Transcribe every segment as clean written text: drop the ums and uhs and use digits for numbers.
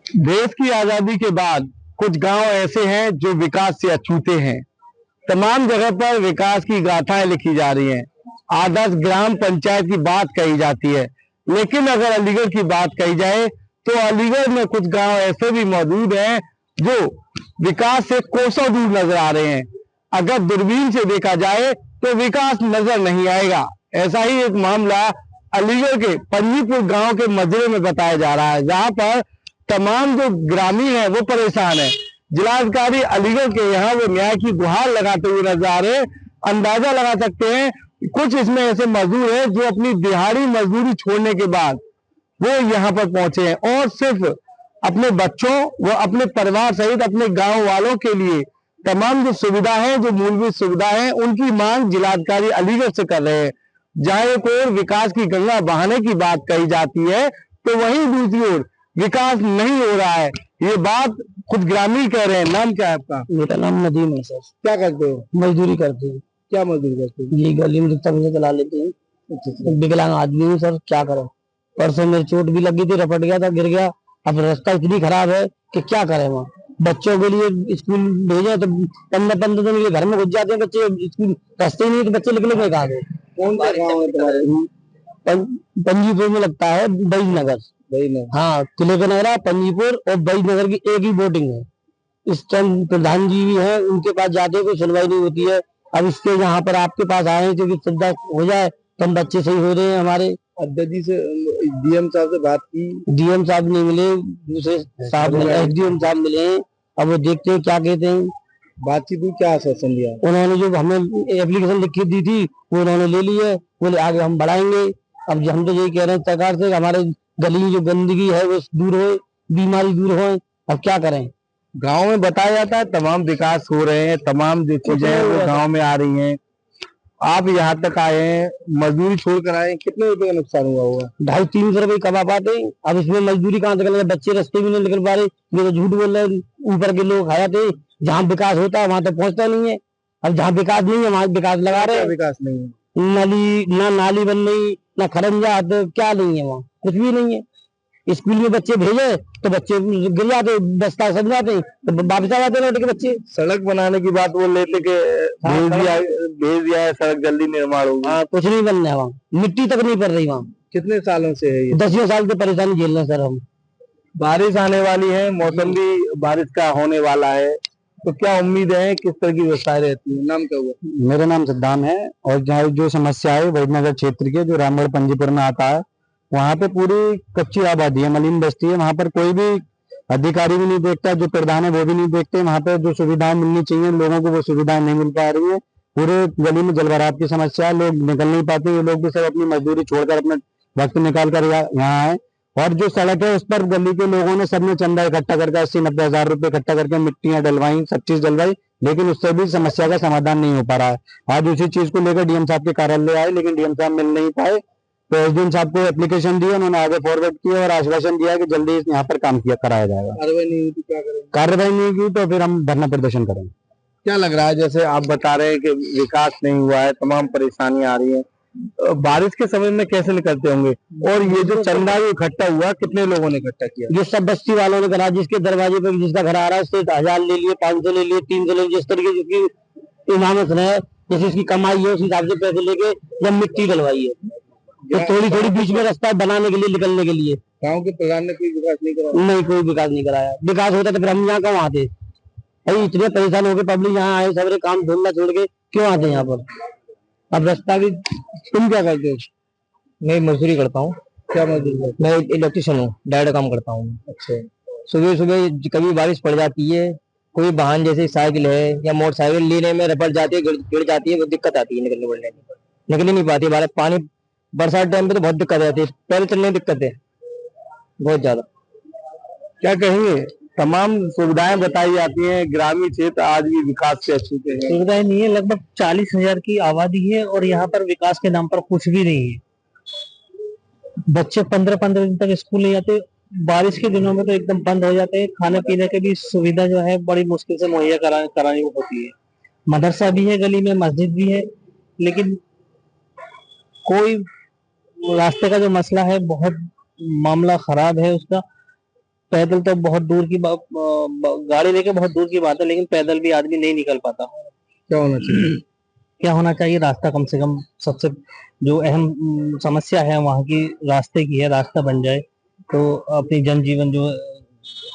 देश की आजादी के बाद कुछ गांव ऐसे हैं जो विकास से अछूते हैं। तमाम जगह पर विकास की गाथाएं लिखी जा रही हैं, आदर्श ग्राम पंचायत की बात कही जाती है। लेकिन अगर अलीगढ़ की बात कही जाए तो अलीगढ़ में कुछ गांव ऐसे भी मौजूद हैं जो विकास से कोसों दूर नजर आ रहे हैं। अगर दूरबीन से देखा जाए तो विकास नजर नहीं आएगा। ऐसा ही एक मामला अलीगढ़ के पंजीपुर गांव के मजरे में बताया जा रहा है, जहां पर तमाम जो ग्रामीण है वो परेशान है। जिलाधिकारी अलीगढ़ के यहाँ वो न्याय की गुहार लगाते हुए नजर आ रहे हैं। अंदाजा लगा सकते हैं कुछ इसमें ऐसे मजदूर हैं जो अपनी दिहाड़ी मजदूरी छोड़ने के बाद वो यहाँ पर पहुंचे हैं और सिर्फ अपने बच्चों व अपने परिवार सहित अपने गांव वालों के लिए तमाम जो सुविधा है, जो मूलभूत सुविधा है, उनकी मांग जिलाधिकारी अलीगढ़ से कर रहे हैं। जहां एक ओर विकास की गंगा बहाने की बात कही जाती है तो वहीं दूसरी ओर विकास नहीं हो रहा है। ये बात खुद ग्रामीण कह रहे हैं। नाम क्या है आपका? मेरा नाम नदीम है सर। क्या करते हो? मजदूरी करते हैं। क्या मजदूरी करते हो? ये गली में रिक्शा भी चला लेते हैं। विकलांग आदमी हूँ सर, क्या करें। परसों मेरी चोट भी लगी थी, रपट गया था, गिर गया। अब रास्ता इतनी खराब है कि क्या करें। वहाँ बच्चों के लिए स्कूल भेजे तो 15-15 दिन के घर में घुस जाते हैं बच्चे। स्कूल रास्ते ही नहीं तो बच्चे निकले कहाँ गए। कौन सा गाँव है तुम्हारे? पंजीपुर में लगता है बैजनगर। हाँ, किले का नगरा पंजीपुर और बैजनगर की एक ही बोटिंग है। इस टाइम प्रधान जी भी हैं, उनके पास जाते कोई सुनवाई नहीं होती है। अब इसके यहाँ पर आपके पास आए हैं क्योंकि सुविधा हो जाए तो हम बच्चे सही हो रहे हैं हमारे। अध्यक्ष जी से, डीएम साहब से बात की? डीएम साहब नहीं मिले, दूसरे साहब एसडीएम साहब मिले हैं। अब वो देखते हैं क्या कहते हैं। बातचीत हुई, क्या आश्वासन दिया? उन्होंने जो हमें एप्लीकेशन लिख के दी थी वो उन्होंने ले ली है, बोले आगे हम बढ़ाएंगे। अब हम तो यही कह रहे हैं सरकार से, हमारे गली में जो गंदगी है वो दूर हो, बीमारी दूर हो। अब क्या करें। गांव में बताया जाता है तमाम विकास हो रहे हैं, तमाम जो चीजें हैं वो गांव में आ रही हैं। आप यहाँ तक आए हैं, मजदूरी छोड़कर आए हैं, कितने रुपए का नुकसान हुआ होगा? 250-300 रुपये कमा पाते। अब इसमें मजदूरी कहाँ निकल रहे, बच्चे रास्ते भी नहीं निकल पा रहे। ये तो झूठ बोल रहे, ऊपर के लोग खाया थे। जहाँ विकास होता है वहां तो पहुंचता नहीं है। अब जहाँ विकास नहीं है वहां विकास लगा रहे हैं। विकास नहीं है, नाली बन रही, ना खरंजा, तो क्या नहीं है वहाँ, कुछ भी नहीं है। स्कूल में बच्चे भेजे तो बच्चे गिर जाते, बस्ता सज जाते, तो वापस आ जाते लौट के बच्चे। सड़क बनाने की बात वो लेते के भेज दिया है, सड़क जल्दी निर्माण होगी। हाँ, कुछ नहीं बन रहा है वहाँ, मिट्टी तक नहीं पड़ रही वहाँ। कितने सालों से है ये? 10 साल से परेशानी झेल रहे हैं सर हम। बारिश आने वाली है, मौसम भी बारिश का होने वाला है, तो क्या उम्मीद है, किस तरह की व्यवस्थाएं रहती है? नाम क्या हुआ? मेरा नाम सद्दाम है और जहाँ जो समस्या है वैद्यनगर क्षेत्र के जो रामगढ़ पंजीपुर में आता है, वहाँ पे पूरी कच्ची आबादी है, मलिन बस्ती है। वहाँ पर कोई भी अधिकारी भी नहीं देखता, जो प्रधान है वो भी नहीं देखते। वहाँ पे जो सुविधाएं मिलनी चाहिए लोगों को वो सुविधाएं नहीं मिल पा रही है। पूरे गली में जलभराव की समस्या है, लोग निकल नहीं पाते। ये लोग भी सब अपनी मजदूरी छोड़कर अपना वक्त निकाल कर यहाँ आए। और जो सड़क है उस पर गली के लोगों ने सबने चंदा इकट्ठा करके 80-90 हजार रुपए इकट्ठा करके मिट्टियां डलवाई, सब चीज डलवाई, लेकिन उससे भी समस्या का समाधान नहीं हो पा रहा है। आज उसी चीज को लेकर डीएम साहब के कार्यालय आए, लेकिन डीएम साहब मिल नहीं पाए। तो एसडीएम साहब को एप्लीकेशन दी, उन्होंने आगे फॉरवर्ड किया और आश्वासन दिया कि जल्दी यहाँ पर काम कराया जाएगा। कार्रवाई नहीं हुई तो क्या करें? कार्रवाई नहीं की तो फिर हम धरना प्रदर्शन करेंगे। क्या लग रहा है, जैसे आप बता रहे हैं कि विकास नहीं हुआ है, तमाम परेशानियां आ रही हैं, बारिश के समय में कैसे निकलते होंगे? और ये जो चंदा इकट्ठा हुआ, कितने लोगों ने इकट्ठा किया? ये सब बस्ती वालों ने करा, जिसके दरवाजे पे जिसका घर आ रहा है उससे 1000 ले लिए, 500 ले लिए, 300 ले लिए, जिस तरीके जिसकी इमामत है, जैसे इसकी कमाई है उस हिसाब से पैसे लेके जब मिट्टी डलवाई है, तो थोड़ी थोड़ी बीच में रास्ता बनाने के लिए, निकलने के लिए। गांव के प्रधान ने कोई विकास नहीं कराया? नहीं, कोई विकास नहीं कराया। विकास होता तो फिर हम यहाँ क्यों आते? भाई इतने परेशान हो गए, पब्लिक यहाँ आए, सबरे काम ढूंढना छोड़ के क्यों आते यहाँ पर। अब रास्ता भी। तुम क्या करते हो? मैं मजदूरी करता हूँ। क्या मजदूरी? मैं इलेक्ट्रिशियन हूँ, डायरेक्ट काम करता हूँ। अच्छा। सुबह सुबह कभी बारिश पड़ जाती है, कोई वाहन जैसे साइकिल है या मोटरसाइकिल लेने में रपट जाती है, गिर जाती है, वो दिक्कत आती है निकलने बढ़ने में, निकल नहीं पाती। बारिश पानी बरसात टाइम पे तो बहुत दिक्कत आती है, पैर चलने में दिक्कत है बहुत ज्यादा। क्या कहेंगे? तमाम सुविधाएं बताई जाती हैं, ग्रामीण क्षेत्र आज भी विकास से अछूते हैं। सुविधाएं नहीं है, लगभग 40,000 की आबादी है और यहाँ पर विकास के नाम पर कुछ भी नहीं है। बच्चे 15-15 दिन तक स्कूल नहीं जाते, बारिश के दिनों में तो एकदम बंद हो जाते हैं। खाने पीने की भी सुविधा जो है बड़ी मुश्किल से मुहैया करानी होती है। मदरसा भी है गली में, मस्जिद भी है, लेकिन कोई रास्ते का जो मसला है बहुत मामला खराब है उसका। पैदल तो बहुत दूर की गाड़ी लेके बहुत दूर की बात है, लेकिन पैदल भी आदमी नहीं निकल पाता। क्या होना चाहिए? क्या होना चाहिए, रास्ता कम से कम सबसे जो अहम समस्या है वहाँ की रास्ते की है, रास्ता बन जाए तो अपनी जनजीवन जो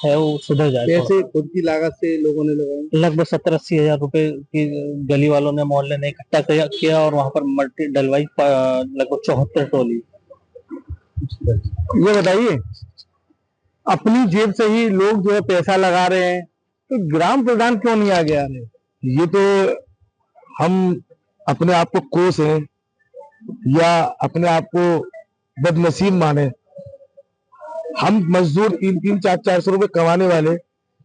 है वो सुधर जाए। कैसे खुद की लागत से लोगों ने लगाई? लगभग 70-80 हजार रुपए की गली वालों ने, मोहल्ले ने इकट्ठा किया और वहाँ पर मट्टी डलवाई, लगभग 74 टोली। ये बताइए, अपनी जेब से ही लोग जो है पैसा लगा रहे हैं, तो ग्राम प्रधान क्यों नहीं आगे आ रहे? ये तो हम अपने आप को कोस हैं या अपने आप को बदनसीब माने। हम मजदूर 300, 400 रुपए कमाने वाले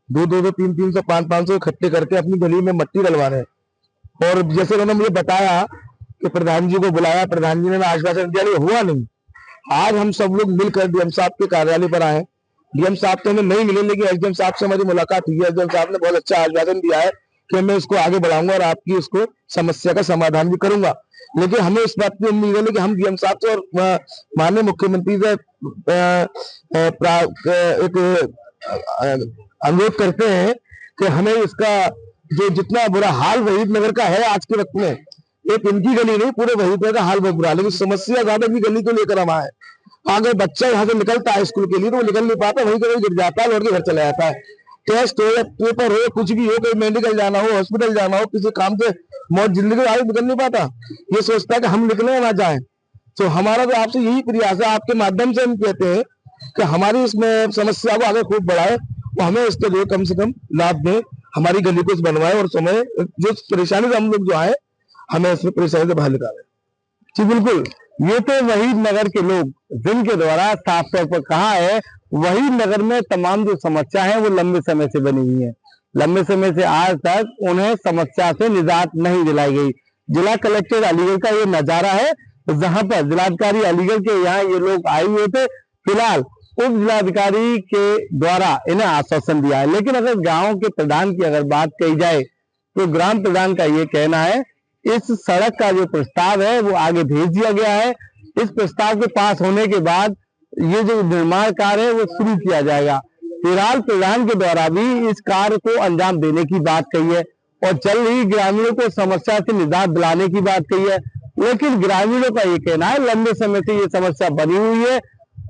200, 300, 500 इकट्ठे करके अपनी गली में मट्टी डलवा रहे हैं। और जैसे उन्होंने मुझे बताया कि प्रधान जी को बुलाया, प्रधान जी ने आश्वासन दिया, लेकिन हुआ नहीं। आज हम सब लोग मिलकर डीएम साहब के कार्यालय पर आए। डीएम साहब तो हमें नहीं मिले, लेकिन एसडीएम साहब से हमारी मुलाकात हुई है। एसडीएम साहब ने बहुत अच्छा आश्वासन दिया है कि मैं इसको आगे बढ़ाऊंगा और आपकी इसको समस्या का समाधान भी करूंगा। लेकिन हमें इस बात की उम्मीद है कि हम डीएम साहब से और माननीय मुख्यमंत्री से एक अनुरोध करते हैं कि हमें इसका जो जितना बुरा हाल वहीद नगर का है आज के वक्त में, एक इनकी गली नहीं पूरे वहीद नगर का हाल बहुत बुरा, लेकिन समस्या ज्यादा की गली को लेकर हम आए। अगर बच्चा यहाँ से निकलता है स्कूल के लिए तो वो निकल नहीं पाता, वहीं कहीं गिर जाता है, लौट के घर चला जाता है। टेस्ट हो या पेपर हो, कुछ भी हो, कोई मेडिकल जाना हो, हॉस्पिटल जाना हो, किसी काम से मौत जिंदगी आगे निकल नहीं पाता। ये सोचता है कि हम निकले ना जाए। तो हमारा तो आपसे यही प्रयास है, आपके माध्यम से हम कहते हैं कि हमारी इसमें समस्या को आगे खूब बढ़ाए और हमें इसके लिए कम से कम लाभ दें, हमारी गली को बनवाए और समय जो परेशानी से हम लोग जो आए हमें इसमें परेशानी से बाहर निकाले। जी बिल्कुल, ये तो वहीद नगर के लोग जिनके द्वारा साफ तौर पर कहा है, वहीद नगर में तमाम जो समस्या है वो लंबे समय से बनी हुई है। लंबे समय से आज तक उन्हें समस्या से निजात नहीं दिलाई गई। जिला कलेक्टर अलीगढ़ का ये नजारा है, जहां पर जिलाधिकारी अलीगढ़ के यहाँ ये लोग आए हुए थे। फिलहाल उप जिलाधिकारी के द्वारा इन्हें आश्वासन दिया है, लेकिन अगर गांव के प्रधान की अगर बात कही जाए तो ग्राम प्रधान का ये कहना है इस सड़क का जो प्रस्ताव है वो आगे भेज दिया गया है। इस प्रस्ताव के पास होने के बाद ये जो निर्माण कार्य है वो शुरू किया जाएगा। फिलहाल प्रधान के द्वारा भी इस कार्य को अंजाम देने की बात कही है और जल्द ही ग्रामीणों को समस्या से निजात दिलाने की बात कही है। लेकिन ग्रामीणों का ये कहना है लंबे समय से ये समस्या बनी हुई है,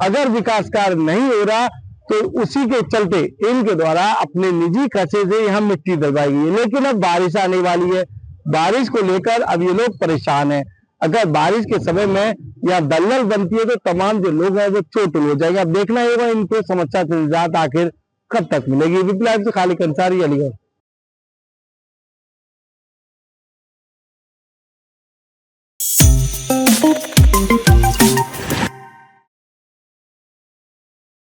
अगर विकास कार्य नहीं हो रहा तो उसी के चलते इनके द्वारा अपने निजी खर्चे से यहाँ मिट्टी डलवाई गई है। लेकिन अब बारिश आने वाली है, बारिश को लेकर अब ये लोग परेशान हैं। अगर बारिश के समय में या दलदल बनती है तो तमाम जो लोग हैं वो चोटिल हो जाएंगे। अब देखना होगा इनको समस्या से निजात आखिर कब तक मिलेगी। विप्लव से खालिद अंसारी, अलीगढ़।